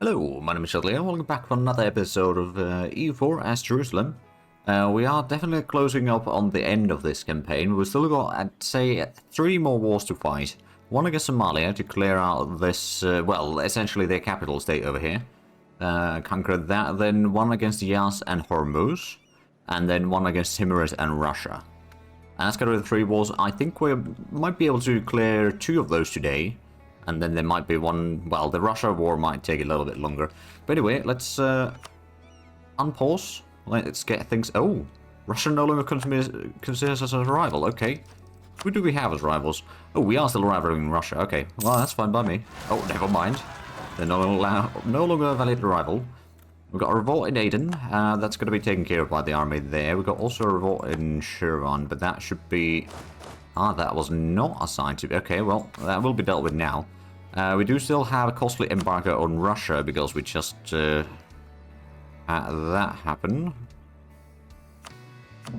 Hello, my name is Shudley and welcome back for another episode of EU4 as Jerusalem. We are definitely closing up on the end of this campaign. We've still got, I'd say, 3 more wars to fight. One against Somalia to clear out this, well, essentially their capital state over here. Conquer that, then one against Yas and Hormuz, and then one against Timurid and Russia. And that's going to be the 3 wars. I think we might be able to clear 2 of those today. And then there might be one, well, the Russia war might take a little bit longer. But anyway, let's unpause. Let's get things... Oh, Russia no longer considers us as a rival. Okay. Who do we have as rivals? Oh, we are still rivaling Russia. Okay, well, that's fine by me. Oh, never mind. They're no longer a valid rival. We've got a revolt in Aden. That's going to be taken care of by the army there. We've got also a revolt in Shirvan, but that should be... Ah, that was not assigned to... Okay, well, that will be dealt with now. We do still have a costly embargo on Russia because we just had that happen.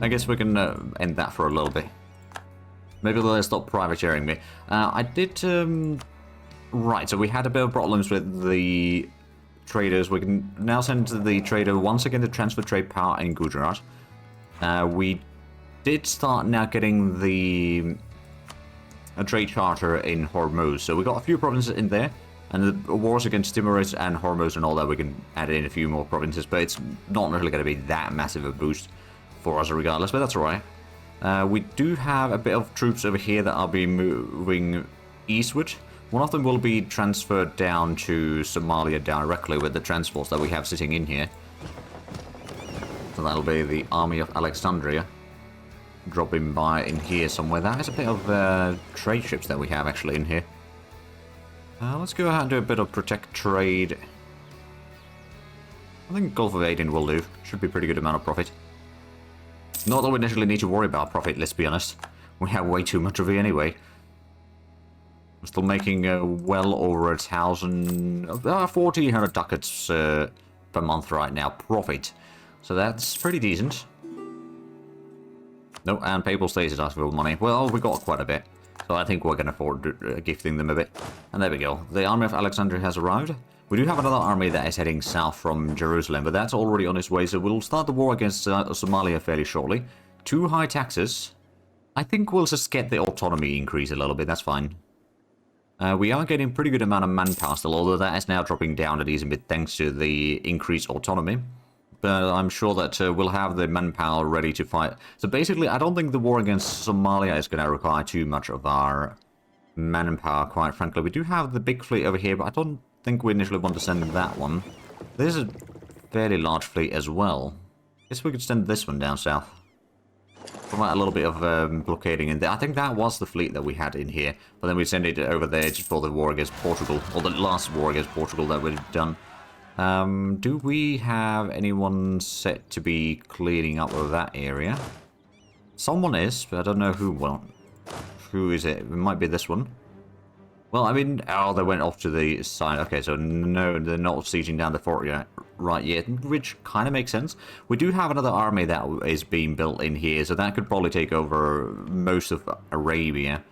I guess we can end that for a little bit. Maybe they'll stop privateering me. I did... Right, so we had a bit of problems with the traders. We can now send the trader once again to transfer trade power in Gujarat. We did start now getting a trade charter in Hormuz, so we got a few provinces in there, and the wars against Timurid and Hormuz and all that, we can add in a few more provinces, but it's not really going to be that massive a boost for us regardless, but that's alright. We do have a bit of troops over here that I'll be moving eastward. One of them will be transferred down to Somalia directly with the transports that we have sitting in here. So that'll be the army of Alexandria. Dropping by in here somewhere. That is a bit of trade ships that we have actually in here. Let's go ahead and do a bit of protect trade. I think Gulf of Aden will do. Should be a pretty good amount of profit. Not that we initially need to worry about profit, let's be honest. We have way too much of it anyway. We're still making well over 1,400 ducats per month right now, profit. So that's pretty decent. No, and Papal States asked for money. Well, we got quite a bit, so I think we're going to afford gifting them a bit. And there we go. The army of Alexandria has arrived. We do have another army that is heading south from Jerusalem, but that's already on its way, so we'll start the war against Somalia fairly shortly. 2 high taxes. I think we'll just get the autonomy increase a little bit, that's fine. We are getting pretty good amount of manpower still, although that is now dropping down a decent bit thanks to the increased autonomy. But I'm sure that we'll have the manpower ready to fight. So basically, I don't think the war against Somalia is going to require too much of our manpower, quite frankly. We do have the big fleet over here, but I don't think we initially want to send that one. There's a fairly large fleet as well. Guess we could send this one down south. Provide a little bit of blockading in there. I think that was the fleet that we had in here, but then we send it over there just for the war against Portugal, or the last war against Portugal that we've done. Do we have anyone set to be cleaning up of that area? Someone is, but I don't know who. Well, who is it? It might be this one. Well, I mean, oh, they went off to the side. Okay, so no, they're not sieging down the fort yet, right yet, which kind of makes sense. We do have another army that is being built in here, so that could probably take over most of Arabia.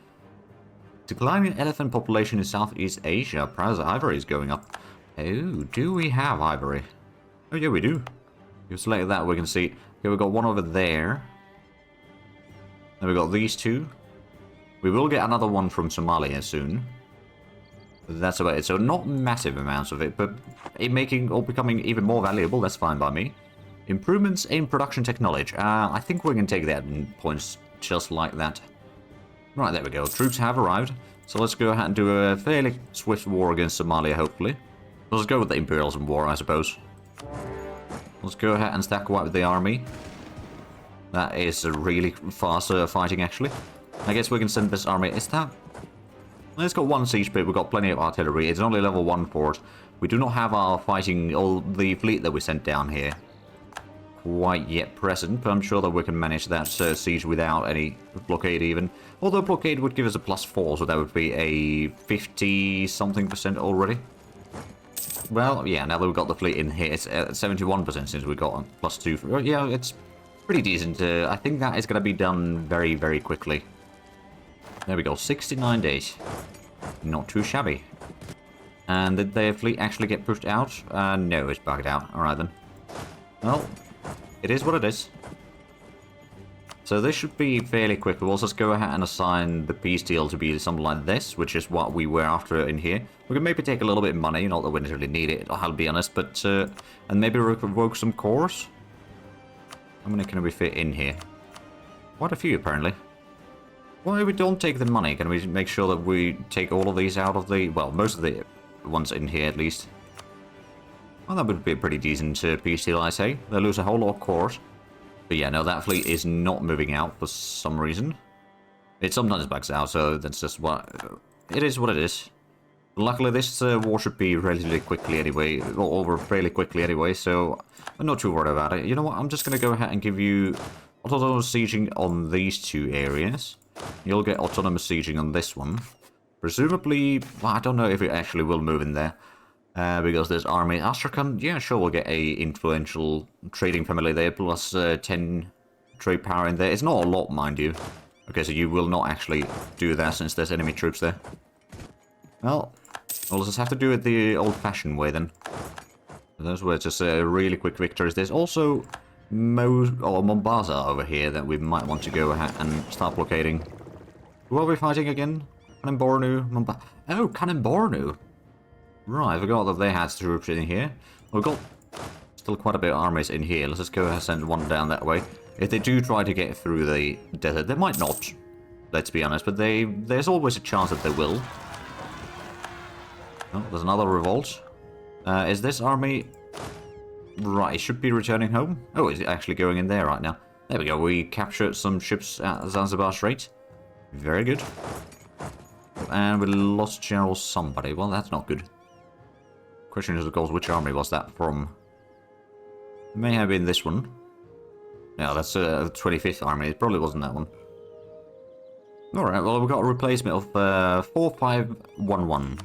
Declining elephant population in Southeast Asia. Price of ivory is going up. Oh, do we have ivory? Oh, yeah, we do. If you select that, we can see. Okay, we've got one over there. Then we've got these 2. We will get another one from Somalia soon. That's about it. So not massive amounts of it, but it making or becoming even more valuable. That's fine by me. Improvements in production technology. I think we can take that in points just like that. Right, there we go. Troops have arrived. So let's go ahead and do a fairly swift war against Somalia, hopefully. Let's go with the Imperialism War, I suppose. Let's go ahead and stack wipe the army. That is a really fast fighting, actually. I guess we can send this army. Is that... It's got 1 siege pit. We've got plenty of artillery. It's only level 1 fort. We do not have our fighting, or the fleet that we sent down here quite yet present, but I'm sure that we can manage that siege without any blockade even. Although blockade would give us a +4, so that would be a 50-something% already. Well, yeah, now that we've got the fleet in here, it's at 71% since we got a +2. Yeah, it's pretty decent. I think that is going to be done very, very quickly. There we go, 69 days. Not too shabby. And did their fleet actually get pushed out? No, it's bugged out. Alright then. Well, it is what it is. So this should be fairly quick. We'll just go ahead and assign the peace deal to be something like this, which is what we were after in here. We can maybe take a little bit of money, not that we really need it, I'll be honest, but and maybe revoke some cores. How many can we fit in here? Quite a few, apparently. Why we don't take the money? Can we make sure that we take all of these out of the... well, most of the ones in here, at least. Well, that would be a pretty decent peace deal, I say. They lose a whole lot of cores. But yeah, no, that fleet is not moving out for some reason. It sometimes backs out, so that's just what... it is what it is. Luckily, this war should be relatively quickly anyway, or over fairly quickly anyway, so I'm not too worried about it. You know what, I'm just going to go ahead and give you autonomous sieging on these two areas. You'll get autonomous sieging on this one. Presumably, well, I don't know if it actually will move in there. Because there's army Astrakhan, yeah, sure, we'll get a influential trading family there, plus 10 trade power in there. It's not a lot, mind you. Okay, so you will not actually do that since there's enemy troops there. Well, we'll just have to do it the old-fashioned way then. Those were just really quick victories. There's also Mombasa over here that we might want to go ahead and start blockading. Who are we fighting again? Kanembornu, Mombasa. Oh, Kanembornu! Right, I forgot that they had troops in here. We've got still quite a bit of armies in here. Let's just go ahead and send one down that way. If they do try to get through the desert, they might not. Let's be honest, but there's always a chance that they will. Oh, there's another revolt. Is this army... right, it should be returning home. Oh, is it actually going in there right now? There we go, we captured some ships at Zanzibar Strait. Very good. And we lost General somebody. Well, that's not good. Question is, of course, which army was that from? It may have been this one. No, that's the 25th Army. It probably wasn't that one. Alright, well, we've got a replacement of 4511.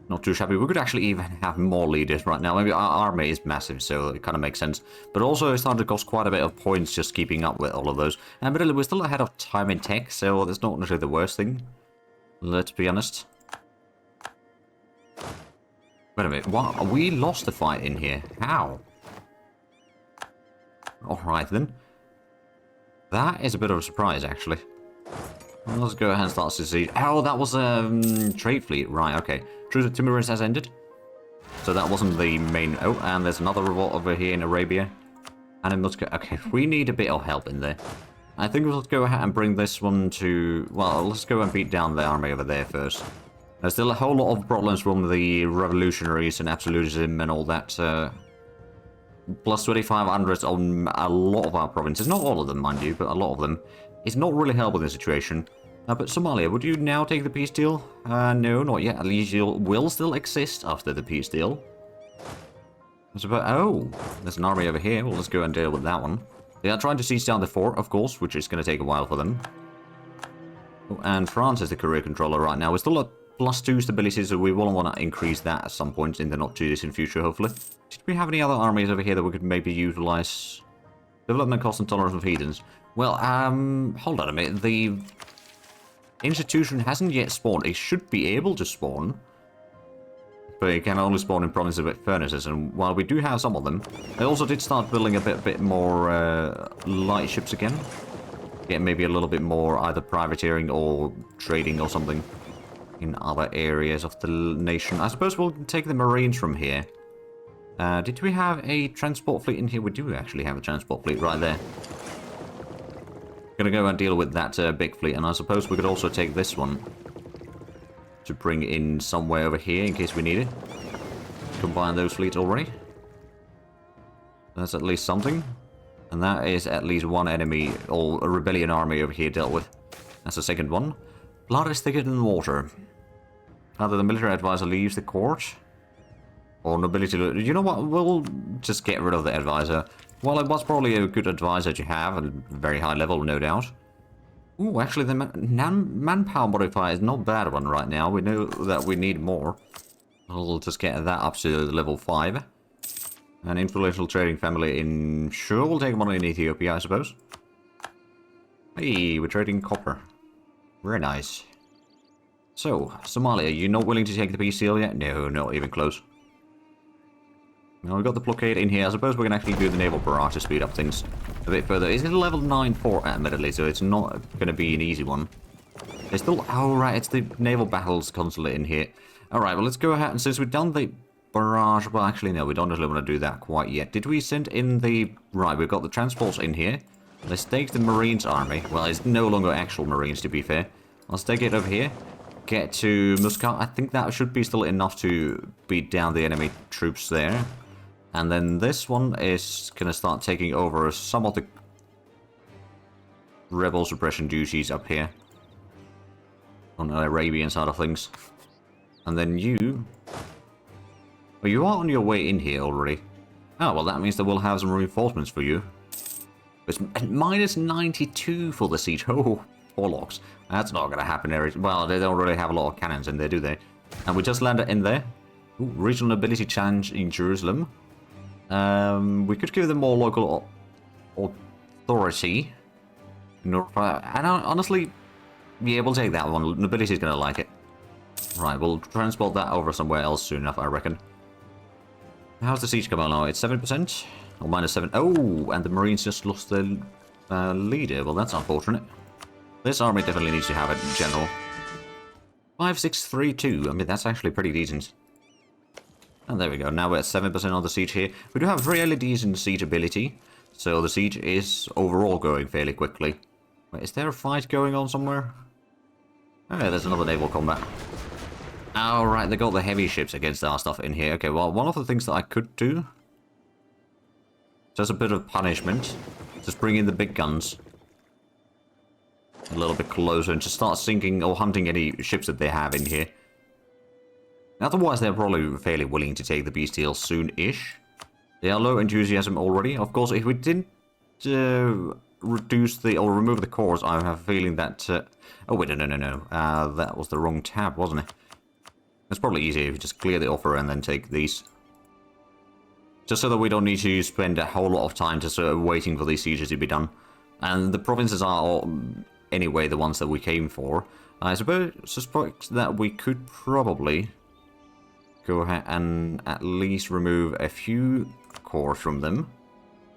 Not too shabby. We could actually even have more leaders right now. Maybe our army is massive, so it kind of makes sense. But also, it's starting to cost quite a bit of points just keeping up with all of those. And but we're still ahead of time in tech, so that's not necessarily the worst thing. Let's be honest. Wait a minute, what? We lost the fight in here. How? Alright then. That is a bit of a surprise, actually. Well, let's go ahead and start to see. Oh, that was a trade fleet. Right, okay. Truce of Timurids has ended. So that wasn't the main... oh, and there's another revolt over here in Arabia. And in Muscat. Okay, we need a bit of help in there. I think we'll go ahead and bring this one to... well, let's go and beat down the army over there first. There's still a whole lot of problems from the revolutionaries and absolutism and all that. Plus 2500 on a lot of our provinces. Not all of them, mind you, but a lot of them. It's not really helping the situation. But Somalia, would you now take the peace deal? No, not yet. At least you will still exist after the peace deal. Oh, there's an army over here. Well, let's go and deal with that one. They are trying to siege down the fort, of course, which is going to take a while for them. Oh, and France is the career controller right now. We're still at +2 stability, so we will want to increase that at some point in the not-too-distant future, hopefully. Did we have any other armies over here that we could maybe utilize? Development cost and tolerance of heathens. Well, hold on a minute. The institution hasn't yet spawned. It should be able to spawn. But it can only spawn in provinces with furnaces, and while we do have some of them, they also did start building a bit more light ships again. Get maybe a little bit more either privateering or trading or something in other areas of the nation. I suppose we'll take the Marines from here. Did we have a transport fleet in here? We do actually have a transport fleet right there. Gonna go and deal with that big fleet, and I suppose we could also take this one to bring in somewhere over here in case we need it. Combine those fleets already. That's at least something. And that is at least one enemy, or a rebellion army over here dealt with. That's the second one. Blood is thicker than water. Either the military advisor leaves the court, or nobility... you know what, we'll just get rid of the advisor. Well, it was probably a good advisor to have, at a very high level, no doubt. Ooh, actually, the manpower modifier is not a bad one right now. We know that we need more. We'll just get that up to level 5. An influential trading family in... sure, we'll take one in Ethiopia, I suppose. Hey, we're trading copper. Very nice. So, Somalia, you're not willing to take the peace deal yet? No, not even close. Now we've got the blockade in here. I suppose we can actually do the naval barrage to speed up things a bit further. It's a level 9 fort, admittedly, so it's not going to be an easy one. There's still... Oh, right, it's the naval battles consulate in here. Alright, well, let's go ahead. And since we've done the barrage... Well, actually, no, we don't really want to do that quite yet. Did we send in the... Right, we've got the transports in here. Let's take the Marines army. Well, it's no longer actual Marines, to be fair. Let's take it over here. Get to Muscat. I think that should be still enough to beat down the enemy troops there. And then this one is going to start taking over some of the rebel suppression duties up here. On the Arabian side of things. And then you... Well, you are on your way in here already. Oh, well, that means that we'll have some reinforcements for you. It's minus 92 for the siege. Oh, Warlocks. That's not going to happen there. Well, they don't really have a lot of cannons in there, do they? And we just landed in there. Ooh, regional nobility challenge in Jerusalem. We could give them more local authority. And honestly, yeah, we'll take that one. Nobility's going to like it. Right, we'll transport that over somewhere else soon enough, I reckon. How's the siege coming along? It's 7%? Or minus 7. Oh, and the Marines just lost their leader. Well, that's unfortunate. This army definitely needs to have a general. 5632. I mean, that's actually pretty decent. And there we go. Now we're at 7% on the siege here. We do have really decent siege ability. So the siege is overall going fairly quickly. Wait, is there a fight going on somewhere? Oh, yeah, there's another naval combat. Oh, right, they got the heavy ships against our stuff in here. Okay, well, one of the things that I could do... Just a bit of punishment. Just bring in the big guns. A little bit closer and just start sinking or hunting any ships that they have in here. Otherwise, they're probably fairly willing to take the bestial soon-ish. They are low enthusiasm already. Of course, if we didn't reduce the or remove the cores, I have a feeling that... oh, wait, no. That was the wrong tab, wasn't it? It's probably easier if you just clear the offer and then take these. Just so that we don't need to spend a whole lot of time just waiting for these sieges to be done. And the provinces are all, anyway the ones that we came for. I suspect that we could probably go ahead and at least remove a few cores from them.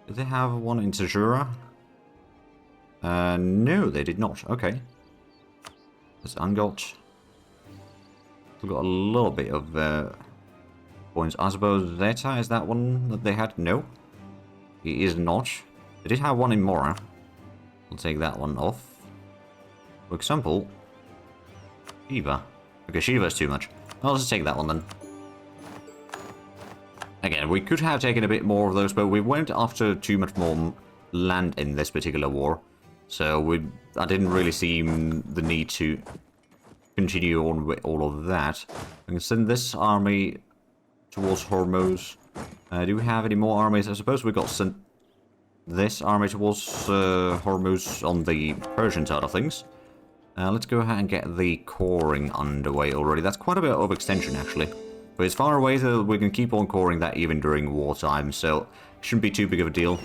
Did they have one in Tajura? No, they did not. Okay. There's Ungot. We've got a little bit of points. I suppose Zeta, is that one that they had? No. He is not. They did have one in Mora. We'll take that one off. For example, Shiva. Okay, Shiva's too much. I'll just take that one then. Again, we could have taken a bit more of those, but we went after too much more land in this particular war. So I didn't really see the need to continue on with all of that. We can send this army towards Hormuz. Do we have any more armies? I suppose we got sent this army towards Hormuz on the Persian side of things. Let's go ahead and get the coring underway already. That's quite a bit of extension, actually. But it's far away, so we can keep on coring that even during wartime, so shouldn't be too big of a deal.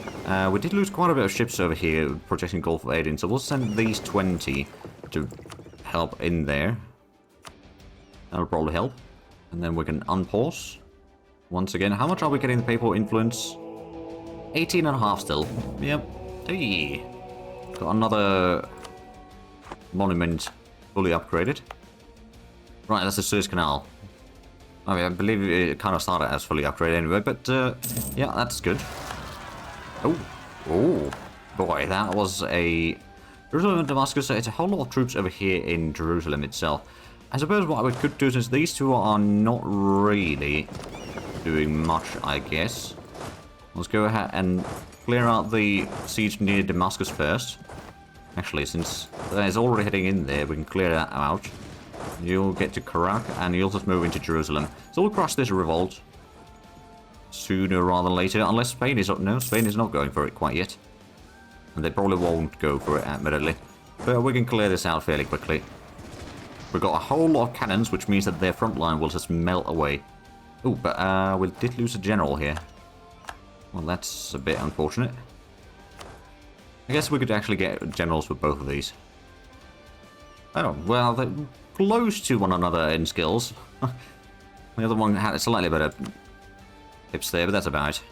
We did lose quite a bit of ships over here protecting Gulf of Aden, so we'll send these 20 to help in there. That'll probably help. And then we can unpause. Once again, how much are we getting the papal influence? 18.5 still. Yep. Hey. Got another monument fully upgraded. Right, that's the Suez Canal. I mean, I believe it kind of started as fully upgraded anyway, but yeah, that's good. Oh, boy, that was a Jerusalem and Damascus. So it's a whole lot of troops over here in Jerusalem itself. I suppose what we could do, since these two are not really doing much, I guess, let's go ahead and clear out the siege near Damascus first. Actually, since it's already heading in there, we can clear that out. You'll get to Karak, and you'll just move into Jerusalem. So we'll crush this revolt sooner rather than later, unless Spain is... No, Spain is not going for it quite yet. And they probably won't go for it admittedly. But we can clear this out fairly quickly. We've got a whole lot of cannons, which means that their front line will just melt away. Oh, but we did lose a general here. Well, that's a bit unfortunate. I guess we could actually get generals for both of these. Oh, well, close to one another in skills. The other one had slightly better tips there, but that's about it.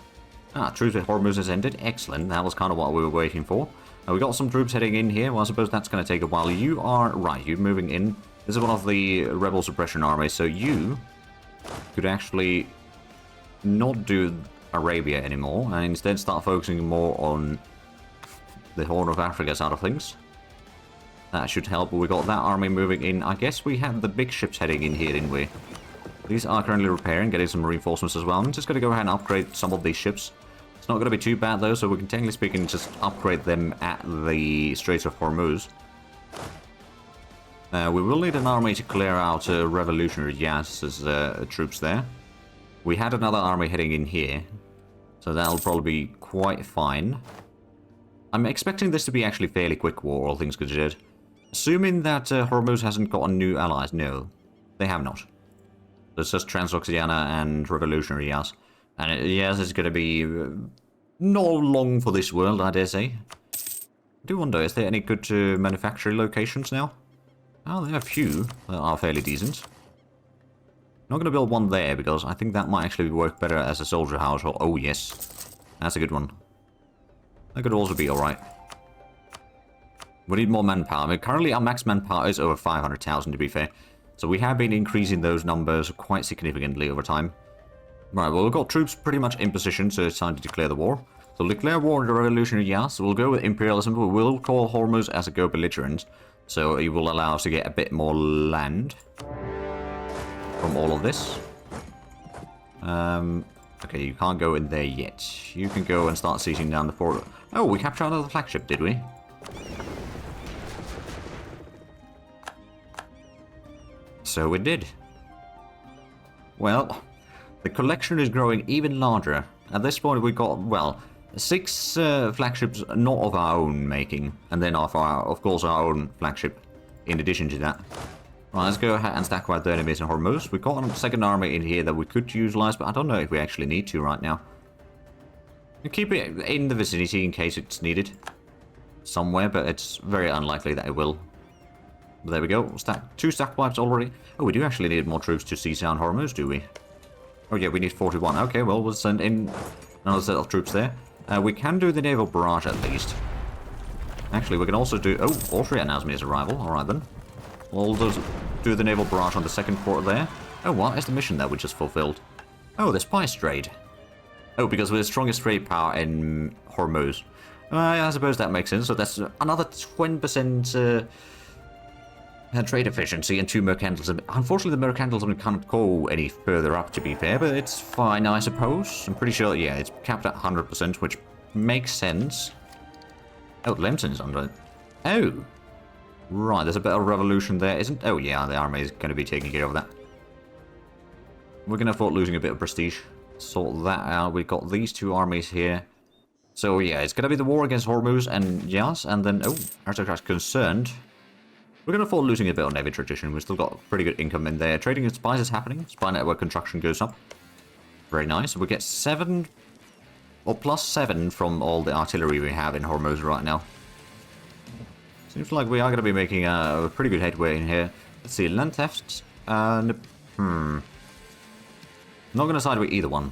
Ah, troops with Hormuz has ended. Excellent. That was kind of what we were waiting for. We got some troops heading in here. Well, I suppose that's going to take a while. You are... Right, you're moving in. This is one of the rebel suppression armies, so you could actually not do Arabia anymore, and instead start focusing more on the Horn of Africa side of things. That should help. We got that army moving in. I guess we had the big ships heading in here, didn't we? These are currently repairing, getting some reinforcements as well. I'm just going to go ahead and upgrade some of these ships. It's not going to be too bad though, so we can technically speaking just upgrade them at the Straits of Hormuz. We will need an army to clear out revolutionary Yaz's troops there. We had another army heading in here, so that'll probably be quite fine. I'm expecting this to be actually fairly quick war, all things considered. Assuming that Hormuz hasn't got new allies. No, they have not. It's just Transoxiana and Revolutionary Yaz. And Yaz is going to be not long for this world, I dare say. I do wonder, is there any good manufacturing locations now? Oh, there are a few that are fairly decent. Not going to build one there, because I think that might actually work better as a soldier house. Or, oh, yes. That's a good one. That could also be alright. We need more manpower. I mean, currently our max manpower is over 500,000, to be fair. So we have been increasing those numbers quite significantly over time. Right, well, we've got troops pretty much in position, so it's time to declare the war. So we'll declare war on the Revolutionary Yaz. We'll go with Imperialism. We will call Hormuz as a go-belligerent. So it will allow us to get a bit more land from all of this. Okay, you can't go in there yet. You can go and start seizing down the fort. Oh, we captured another flagship, did we? So we did. Well, the collection is growing even larger. At this point we've got, well, 6 flagships not of our own making. And then of course, our own flagship in addition to that. Right, let's go ahead and stack our enemies in Hormuz. We've got a second army in here that we could utilize, but I don't know if we actually need to right now. We keep it in the vicinity in case it's needed somewhere, but it's very unlikely that it will. But there we go. 2 stack wipes already. Oh, we do actually need more troops to seize down Hormuz, do we? Oh yeah, we need 41. Okay, well, we'll send in another set of troops there. We can do the naval barrage at least. Actually, we can also do... Oh, Austria announced me as a rival. Alright then. We'll do the naval barrage on the second port there. Oh, what is the mission that we just fulfilled? Oh, the spice trade. Oh, because we're the strongest trade power in Hormuz. I suppose that makes sense. So that's another 20% trade efficiency and 2 mercantilism. Unfortunately, the mercantilism can't go any further up, to be fair, but it's fine, I suppose. I'm pretty sure, yeah, it's capped at 100%, which makes sense. Oh, Lemson's under it. Oh! Right, there's a bit of revolution there, isn't... Oh, yeah, the army is going to be taking care of that. We're going to afford losing a bit of prestige. Sort that out. We've got these 2 armies here. So, yeah, it's going to be the war against Hormuz and Yaz, and then... Oh, aristocrats concerned. We're going to afford losing a bit on Navy tradition. We've still got pretty good income in there. Trading and spies is happening. Spy network construction goes up. Very nice. We get 7... Or plus 7 from all the artillery we have in Hormuz right now. Seems like we are going to be making a pretty good headway in here. Let's see, land thefts. And... Not going to side with either one.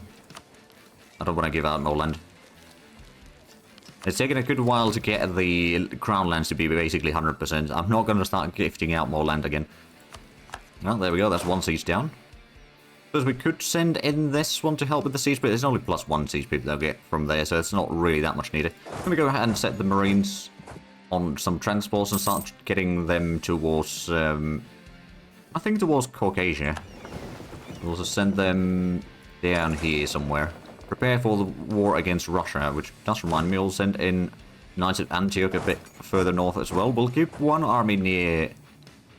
I don't want to give out more land. It's taken a good while to get the crown lands to be basically 100%. I'm not going to start gifting out more land again. Well, there we go. That's 1 siege down. Suppose we could send in this one to help with the siege, but it's only plus 1 siege people they'll get from there, so it's not really that much needed. I'm going to go ahead and set the Marines on some transports and start getting them towards, I think towards Caucasia. We'll just send them down here somewhere. Prepare for the war against Russia, which does remind me, we'll send in Knights of Antioch a bit further north as well. We'll keep 1 army near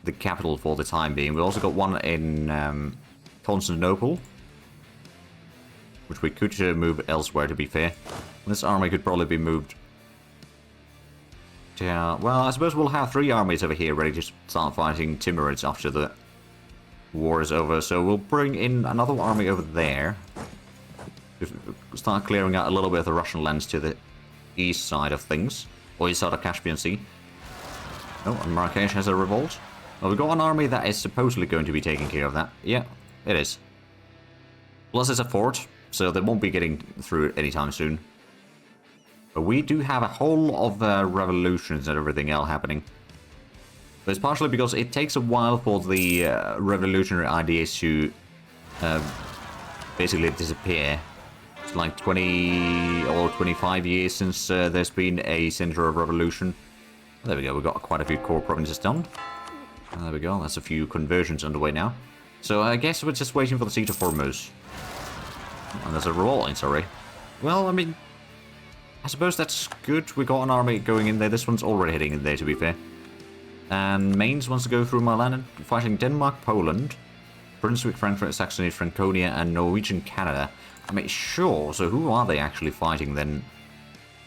the capital for the time being. We've also got 1 in Constantinople, which we could move elsewhere, to be fair. This army could probably be moved. Yeah, well, I suppose we'll have 3 armies over here ready to start fighting Timurids after the war is over. So we'll bring in another army over there. Start clearing out a little bit of the Russian lands to the east side of things. Or east side of Caspian Sea. Oh, and Marrakesh has a revolt. Well, we've got an army that is supposedly going to be taking care of that. Yeah, it is. Plus it's a fort, so they won't be getting through it anytime soon. But we do have a whole lot of revolutions and everything else happening. But it's partially because it takes a while for the revolutionary ideas to basically disappear. It's like 20 or 25 years since there's been a center of revolution. There we go, we've got quite a few core provinces done. There we go, that's a few conversions underway now. So I guess we're just waiting for the Siege of Hormuz. And there's a revolt, sorry. Well, I mean, I suppose that's good. We got an army going in there. This one's already heading in there, to be fair. And Mainz wants to go through my land and fighting Denmark, Poland, Brunswick, Frankfurt, Saxony, Franconia, and Norwegian Canada. I mean, sure, so who are they actually fighting then?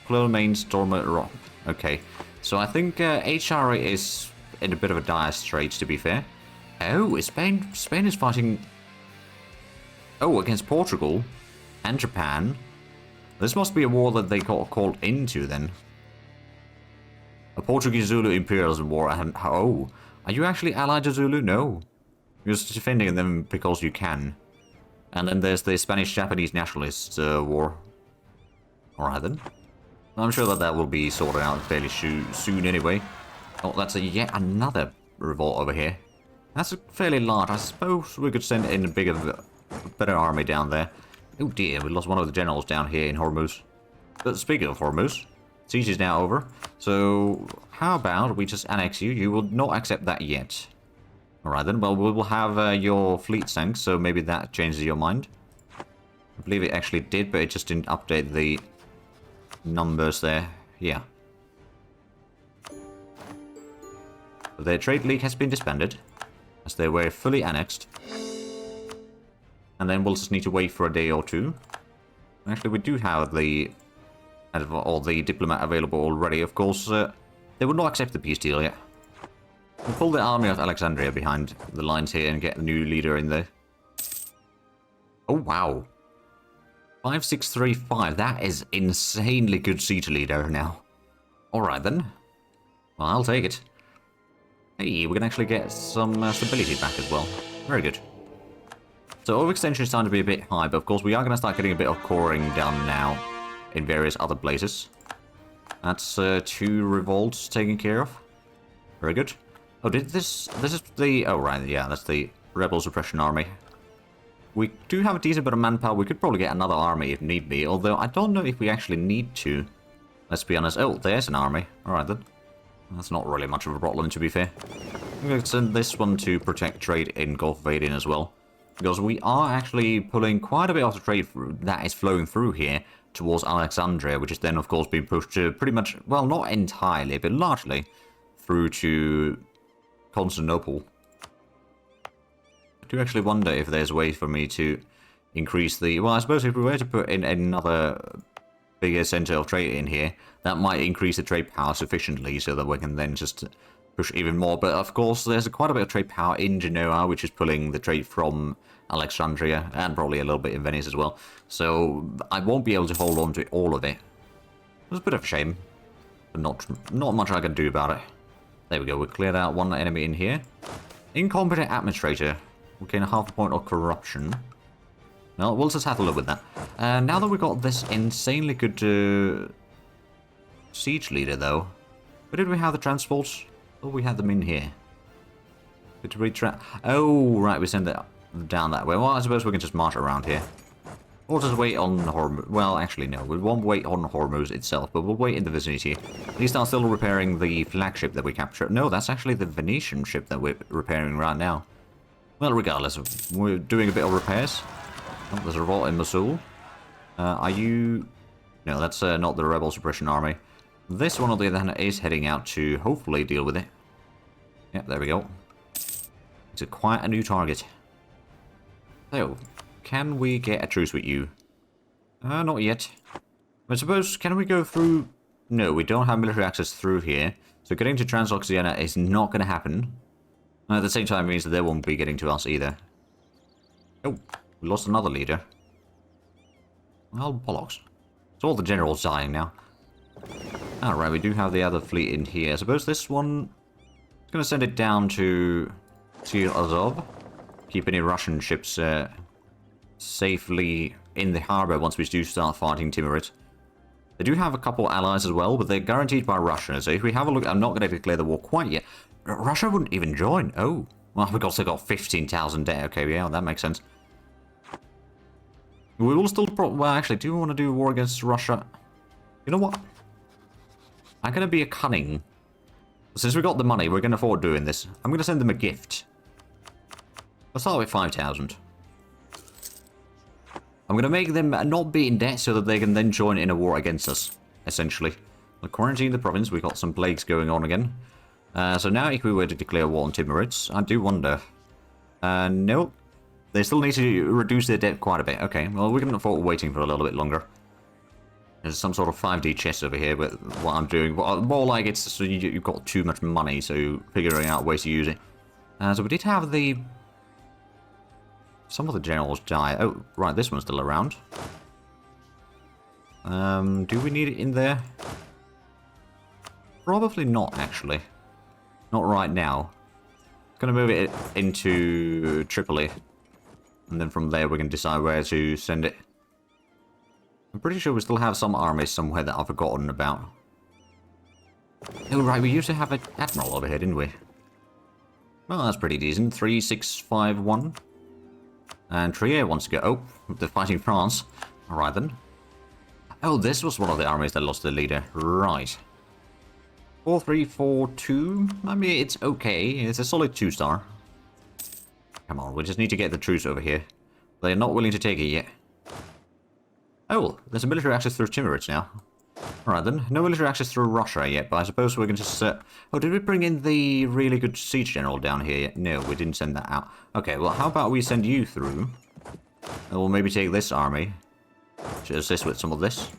Clone, Mainz, Dormer, Rock. Okay, so I think HRA is in a bit of a dire straits, to be fair. Oh, Spain is fighting... Oh, against Portugal and Japan. This must be a war that they got called into, then. A Portuguese-Zulu imperialism war. And, oh, are you actually allied to Zulu? No. You're just defending them because you can. And then there's the Spanish-Japanese nationalist war. Alright then. I'm sure that that will be sorted out fairly soon anyway. Oh, that's yet another revolt over here. That's fairly large. I suppose we could send in a better army down there. Oh dear, we lost one of the generals down here in Hormuz. But speaking of Hormuz, siege is now over. So how about we just annex you? You will not accept that yet. Alright then, well, we will have your fleet sank, so maybe that changes your mind. I believe it actually did, but it just didn't update the numbers there. Yeah. Their trade league has been disbanded, as they were fully annexed. And then we'll just need to wait for a day or two. Actually, we do have the diplomat available already. Of course, they would not accept the peace deal yet. We'll pull the army of Alexandria behind the lines here and get a new leader in there. Oh, wow. 5635. That is insanely good siege leader now. Alright then. Well, I'll take it. Hey, we can actually get some stability back as well. Very good. So overextension is starting to be a bit high, but of course we are going to start getting a bit of coring done now in various other places. That's 2 revolts taken care of. Very good. Oh, this is the... Oh, right, yeah, that's the Rebel Suppression Army. We do have a decent bit of manpower. We could probably get another army if need be, although I don't know if we actually need to. Let's be honest. Oh, there's an army. Alright then. That's not really much of a problem, to be fair. I'm going to send this one to protect trade in Gulf of Aden as well. Because we are actually pulling quite a bit of the trade that is flowing through here towards Alexandria, which is then, of course, being pushed to pretty much, well, not entirely, but largely through to Constantinople. I do actually wonder if there's a way for me to increase the... Well, I suppose if we were to put in another bigger center of trade in here, that might increase the trade power sufficiently so that we can then just push even more. But of course, there's quite a bit of trade power in Genoa, which is pulling the trade from Alexandria, and probably a little bit in Venice as well. So I won't be able to hold on to all of it. It's a bit of a shame, but not much I can do about it. There we go, we cleared out one enemy in here. Incompetent administrator. We gain a half a point of corruption. Well, we'll just have a look with that. Now that we've got this insanely good siege leader, though. Where did we have the transports? Oh, we had them in here. Oh, right, we send it down that way. Well, I suppose we can just march around here. Or just wait on Hormuz. Well, actually, no. We won't wait on Hormuz itself, but we'll wait in the vicinity. These are still repairing the flagship that we captured. No, that's actually the Venetian ship that we're repairing right now. Well, regardless, we're doing a bit of repairs. Oh, there's a revolt in Mosul. Are you... No, that's not the Rebel Suppression Army. This one, on the other hand, is heading out to hopefully deal with it. Yep, there we go. It's quite a new target. So, can we get a truce with you? Not yet. I suppose, can we go through... No, we don't have military access through here. So getting to Transoxiana is not going to happen. And at the same time, it means that they won't be getting to us either. Oh, we lost another leader. Well, bollocks. So all the generals dying now. Alright, we do have the other fleet in here. I suppose this one Gonna send it down to Azov. Keep any Russian ships safely in the harbor once we do start fighting Timurids. They do have a couple allies as well, but they're guaranteed by Russia. So if we have a look, I'm not going to declare the war quite yet. Russia wouldn't even join. Oh, well, we've also got 15,000 debt. Okay, yeah, that makes sense. We will still... well, actually, do we want to do a war against Russia? You know what? I'm going to be a cunning. Since we got the money, we're going to afford doing this. I'm going to send them a gift. Let's start with 5,000. I'm going to make them not be in debt so that they can then join in a war against us, essentially. We'll quarantine the province. We've got some plagues going on again. So now if we were to declare war on Timurids, I do wonder. Nope. They still need to reduce their debt quite a bit. Okay, well, we can afford waiting for a little bit longer. There's some sort of 5D chess over here, but what I'm doing, well, more like it's so you've got too much money, so figuring out ways to use it. So we did have the... some of the generals die. Oh, right, this one's still around. Do we need it in there? Probably not, actually. Not right now. Gonna move it into Tripoli. And then from there we can decide where to send it. I'm pretty sure we still have some armies somewhere that I've forgotten about. Oh, right, we used to have an admiral over here, didn't we? Well, that's pretty decent. 3651. And Trier wants to go. Oh, they're fighting France. Alright then. Oh, this was one of the armies that lost their leader. Right. 4342. I mean, it's okay. It's a solid 2-star. Come on, we just need to get the troops over here. They're not willing to take it yet. Oh, there's a military access through Timurids now. Alright then. No military access through Russia yet, but I suppose we can just... oh, did we bring in the really good siege general down here yet? No, we didn't send that out. Okay, well, how about we send you through? And we'll maybe take this army to assist with some of this.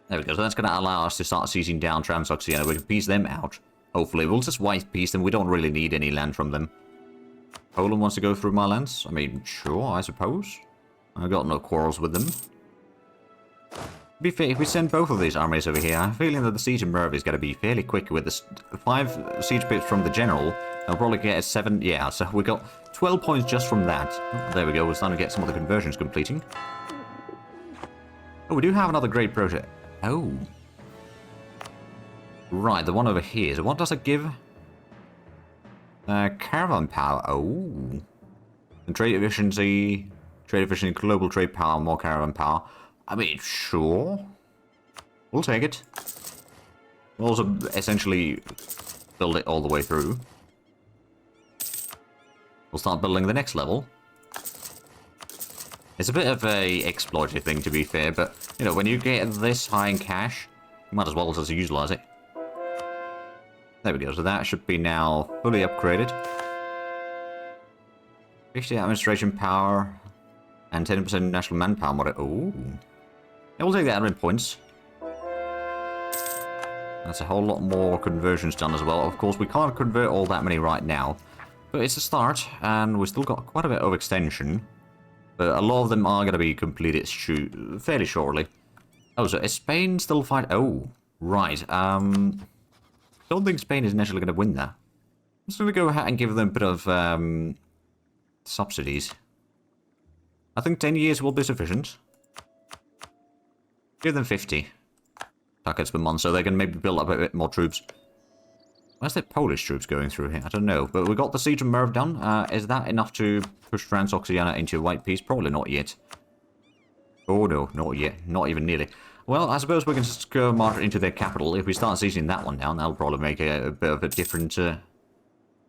There we go. So that's going to allow us to start sieging down Transoxiana. We can piece them out. Hopefully. We'll just white piece them. We don't really need any land from them. Poland wants to go through my lands? I mean, sure, I suppose. I've got no quarrels with them. To be fair, if we send both of these armies over here, I have a feeling that the siege of Merv is going to be fairly quick with this 5 siege pips from the general. I'll probably get a 7... yeah, so we got 12 points just from that. Oh, there we go, we're starting to get some of the conversions completing. Oh, we do have another great project. Oh. Right, the one over here. So what does it give? Caravan power. Oh. And trade efficiency, global trade power, more caravan power. I mean, sure. We'll take it. We'll also essentially build it all the way through. We'll start building the next level. It's a bit of a exploitative thing, to be fair, but, you know, when you get this high in cash, you might as well just utilize it. There we go, so that should be now fully upgraded. 50 administration power and 10% national manpower mod. Ooh. Yeah, we'll take the admin points. That's a whole lot more conversions done as well. Of course, we can't convert all that many right now, but it's a start, and we've still got quite a bit of extension. But a lot of them are going to be completed fairly shortly. Oh, so is Spain still fight? Oh, right. Don't think Spain is necessarily going to win that. I'm just going to go ahead and give them a bit of subsidies. I think 10 years will be sufficient. Give them 50 ducats per month so they can maybe build up a bit more troops. Where's the Polish troops going through here? I don't know. But we got the siege of Merv done. Is that enough to push Transoxiana into a white peace? Probably not yet. Oh no, not yet. Not even nearly. Well, I suppose we can just go march into their capital. If we start sieging that one down, that'll probably make a bit of a different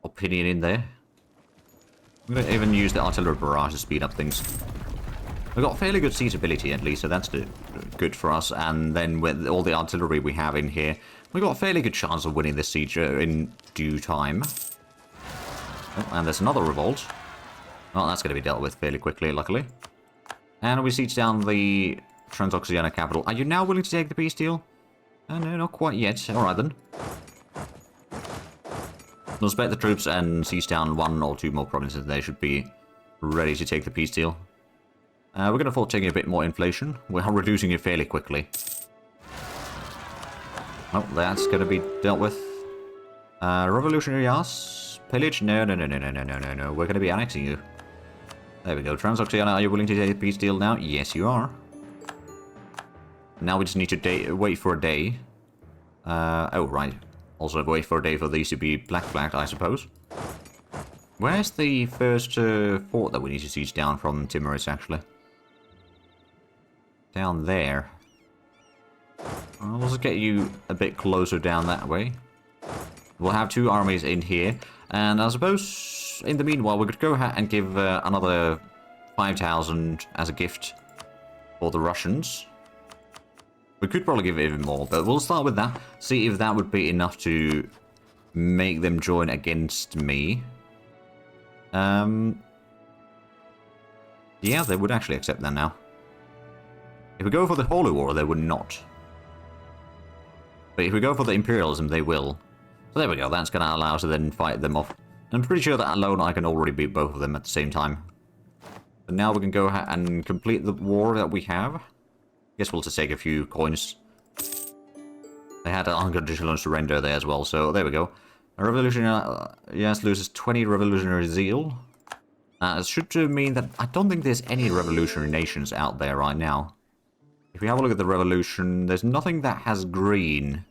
opinion in there. I'm going to even use the artillery barrage to speed up things. We've got fairly good siegability at least, so that's good for us. And then with all the artillery we have in here, we've got a fairly good chance of winning this siege in due time. Oh, and there's another revolt. Well, that's going to be dealt with fairly quickly, luckily. And we siege down the Transoxiana capital. Are you now willing to take the peace deal? No, not quite yet. Alright then. We'll spec the troops and siege down 1 or 2 more provinces. They should be ready to take the peace deal. We're going to afford taking a bit more inflation. We're reducing it fairly quickly. Oh, that's going to be dealt with. Revolutionary, yes. Pillage? No. We're going to be annexing you. There we go. Transoxiana, are you willing to take a peace deal now? Yes, you are. Now we just need to wait for a day. Oh, right. Also wait for a day for these to be black flagged, I suppose. Where's the first fort that we need to siege down from Timorous, actually? Down there. We'll just get you a bit closer down that way. We'll have 2 armies in here. And I suppose, in the meanwhile, we could go ahead and give another 5,000 as a gift for the Russians. We could probably give even more, but we'll start with that. See if that would be enough to make them join against me. Yeah, they would actually accept that now. If we go for the Holy War, they would not. But if we go for the Imperialism, they will. So there we go, that's going to allow us to then fight them off. And I'm pretty sure that alone I can already beat both of them at the same time. But now we can go ahead and complete the war that we have. Guess we'll just take a few coins. They had an unconditional surrender there as well, so there we go. A revolutionary, yes, loses 20 revolutionary zeal. It should mean that I don't think there's any revolutionary nations out there right now. If we have a look at the revolution, there's nothing that has green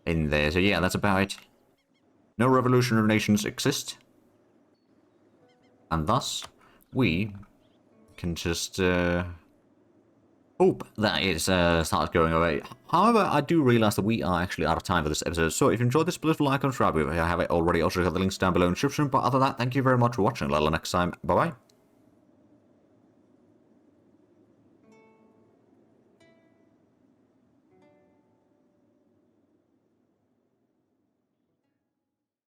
in there. So yeah, that's about it. No revolutionary nations exist. And thus, we can just hope that it starts going away. However, I do realize that we are actually out of time for this episode. So if you enjoyed this, please like and subscribe if you haven't already. Also, got the links down below in the description. But other than that, thank you very much for watching. Until next time, bye-bye.